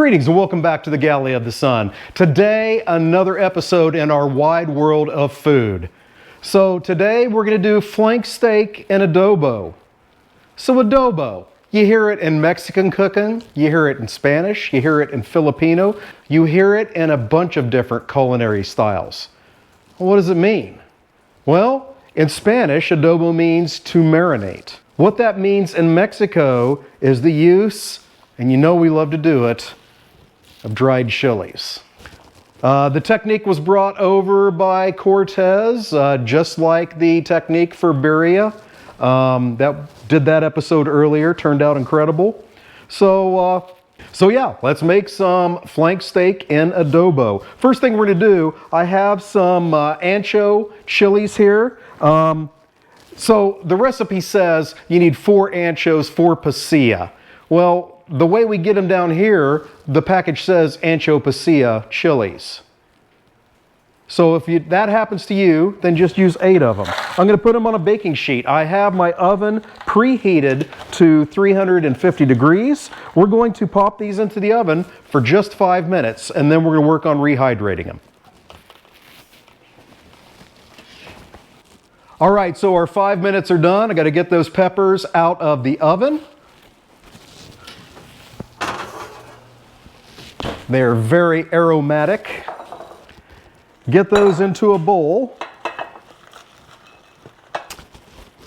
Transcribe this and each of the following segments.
Greetings and welcome back to the Galley of the Sun. Today, another episode in our wide world of food. So today we're going to do flank steak and adobo. So adobo, you hear it in Mexican cooking, you hear it in Spanish, you hear it in Filipino, you hear it in a bunch of different culinary styles. Well, what does it mean? Well, in Spanish, adobo means to marinate. What that means in Mexico is the use, and you know we love to do it, of dried chilies. The technique was brought over by Cortez, just like the technique for birria. Did that episode earlier, turned out incredible. So yeah, let's make some flank steak in adobo. First thing we're gonna do, I have some ancho chilies here. So the recipe says you need 4 anchos, 4 pasilla. Well, the way we get them down here, the package says ancho pasilla chilies. So if that happens to you, then just use 8 of them. I'm going to put them on a baking sheet. I have my oven preheated to 350 degrees. We're going to pop these into the oven for just 5 minutes, and then we're going to work on rehydrating them. All right, so our 5 minutes are done. I got to get those peppers out of the oven. They're very aromatic. Get those into a bowl.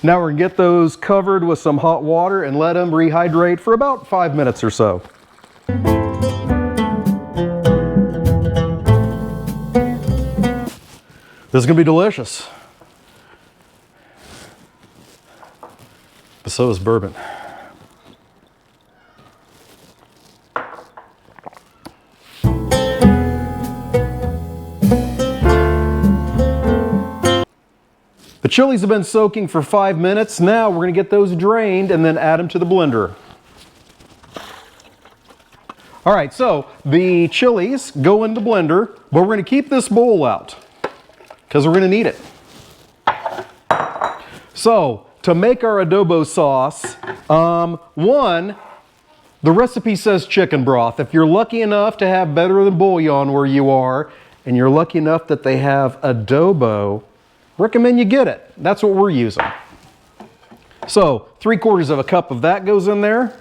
Now we're going to get those covered with some hot water and let them rehydrate for about 5 minutes or so. This is going to be delicious. But so is bourbon. The chilies have been soaking for 5 minutes. Now we're going to get those drained and then add them to the blender. All right, so the chilies go in the blender, but we're going to keep this bowl out because we're going to need it. So to make our adobo sauce, the recipe says chicken broth. If you're lucky enough to have better than bouillon where you are, and you're lucky enough that they have adobo, recommend you get it. That's what we're using. So 3/4 cup of that goes in there.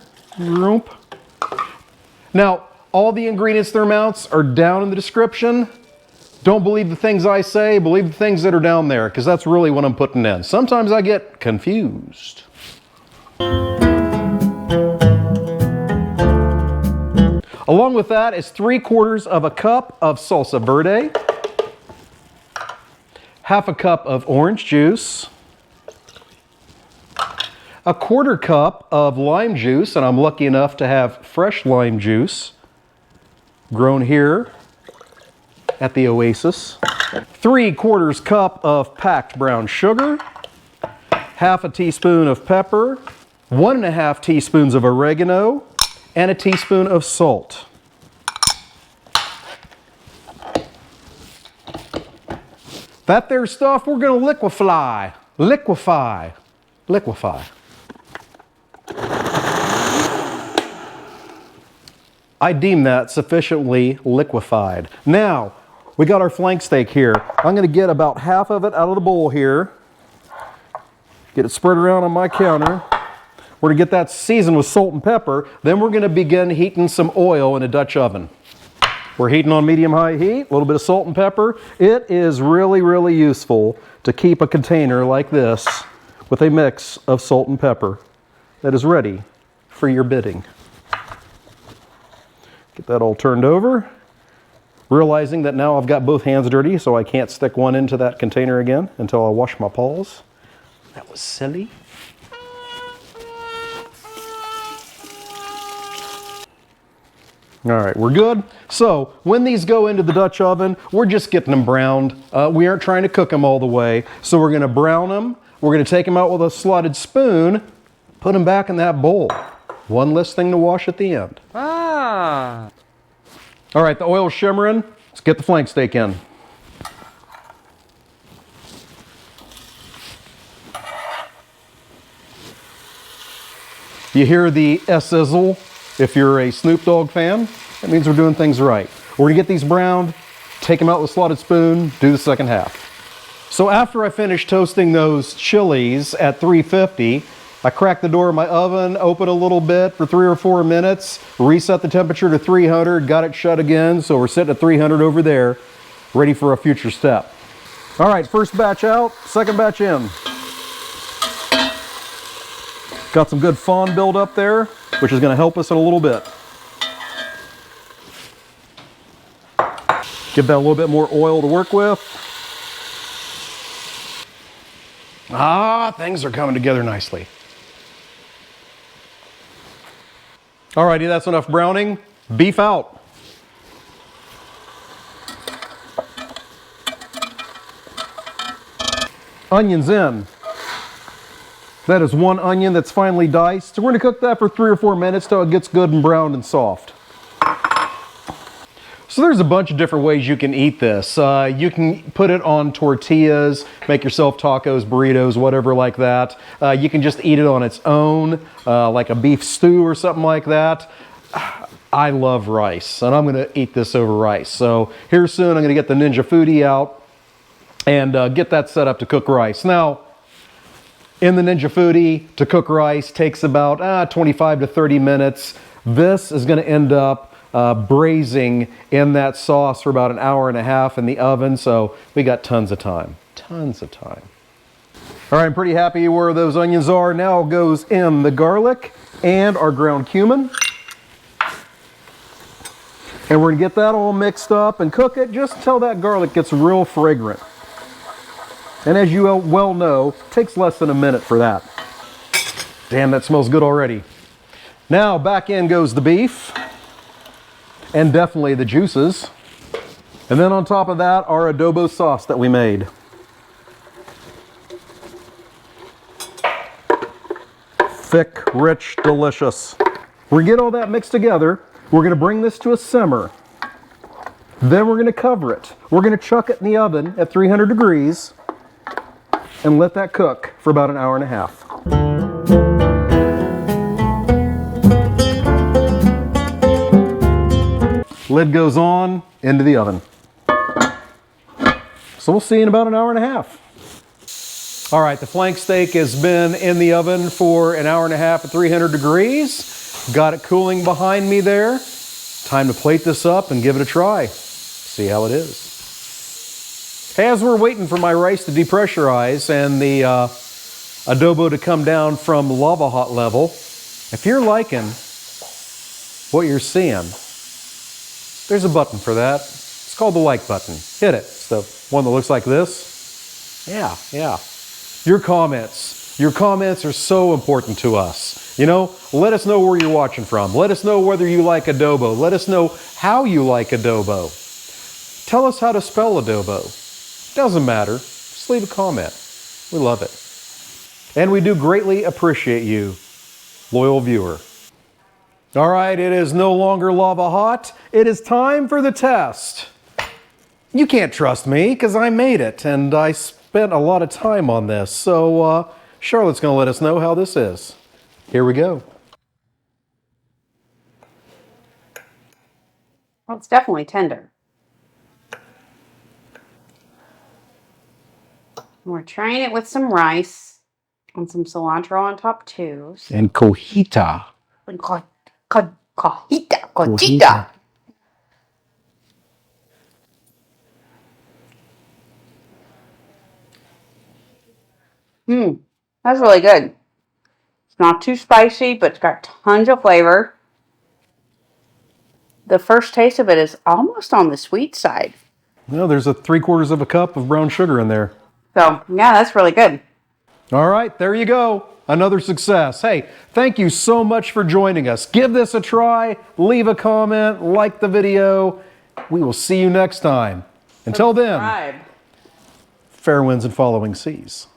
Now, all the ingredients, their amounts are down in the description. Don't believe the things I say, believe the things that are down there, because that's really what I'm putting in. Sometimes I get confused. Along with that is 3/4 cup of salsa verde, 1/2 cup of orange juice, 1/4 cup of lime juice, and I'm lucky enough to have fresh lime juice grown here at the Oasis, 3/4 cup of packed brown sugar, 1/2 teaspoon of pepper, 1.5 teaspoons of oregano, and 1 teaspoon of salt. That there stuff we're going to liquefy. I deem that sufficiently liquefied. Now, we got our flank steak here. I'm going to get about half of it out of the bowl here. Get it spread around on my counter. We're going to get that seasoned with salt and pepper. Then we're going to begin heating some oil in a Dutch oven. We're heating on medium-high heat, a little bit of salt and pepper. It is really, really useful to keep a container like this with a mix of salt and pepper that is ready for your bidding. Get that all turned over, realizing that now I've got both hands dirty, so I can't stick one into that container again until I wash my paws. That was silly. All right, we're good. So when these go into the Dutch oven, we're just getting them browned. We aren't trying to cook them all the way. So we're gonna brown them. We're gonna take them out with a slotted spoon, put them back in that bowl. One less thing to wash at the end. Ah. All right, the oil's shimmering. Let's get the flank steak in. You hear the sizzle if you're a Snoop Dogg fan. That means we're doing things right. We're gonna get these browned, take them out with a slotted spoon, do the second half. So after I finish toasting those chilies at 350, I crack the door of my oven, open a little bit for 3 or 4 minutes, reset the temperature to 300, got it shut again, so we're sitting at 300 over there, ready for a future step. All right, first batch out, second batch in. Got some good fond build up there, which is gonna help us in a little bit. Give that a little bit more oil to work with. Ah, things are coming together nicely. Alrighty, that's enough browning. Beef out. Onions in. That is 1 onion that's finely diced. So we're gonna cook that for 3 or 4 minutes till it gets good and browned and soft. So there's a bunch of different ways you can eat this. You can put it on tortillas, make yourself tacos, burritos, whatever like that. You can just eat it on its own, like a beef stew or something like that. I love rice, and I'm gonna eat this over rice. So here soon, I'm gonna get the Ninja Foodie out and get that set up to cook rice. Now, in the Ninja Foodie, to cook rice takes about 25 to 30 minutes. This is gonna end up braising in that sauce for about 1.5 hours in the oven, so we got tons of time. Tons of time. All right, I'm pretty happy where those onions are. Now goes in the garlic and our ground cumin. And we're gonna get that all mixed up and cook it just till that garlic gets real fragrant. And as you well know, it takes less than a minute for that. Damn, that smells good already. Now back in goes the beef. And definitely the juices. And then on top of that, our adobo sauce that we made. Thick, rich, delicious. We're gonna get all that mixed together. We're gonna bring this to a simmer. Then we're gonna cover it. We're gonna chuck it in the oven at 300 degrees and let that cook for about 1.5 hours. Lid goes on, into the oven. So we'll see you in about 1.5 hours. All right, the flank steak has been in the oven for 1.5 hours at 300 degrees. Got it cooling behind me there. Time to plate this up and give it a try. See how it is. Hey, as we're waiting for my rice to depressurize and the adobo to come down from lava hot level, if you're liking what you're seeing, there's a button for that. It's called the like button. Hit it. It's the one that looks like this. Yeah. Your comments are so important to us. You know, let us know where you're watching from. Let us know whether you like adobo. Let us know how you like adobo. Tell us how to spell adobo. Doesn't matter. Just leave a comment. We love it. And we do greatly appreciate you, loyal viewer. All right, it is no longer lava hot. It is time for the test. You can't trust me because I made it and I spent a lot of time on this. So Charlotte's gonna let us know how this is. Here we go. Well, it's definitely tender. We're trying it with some rice and some cilantro on top too. And cojita. And cojita. That's really good. It's not too spicy, but it's got tons of flavor. The first taste of it is almost on the sweet side. Well, there's 3/4 cup of brown sugar in there. So, yeah, that's really good. All right, there you go. Another success. Hey, thank you so much for joining us. Give this a try, leave a comment, like the video. We will see you next time. Until then, fair winds and following seas.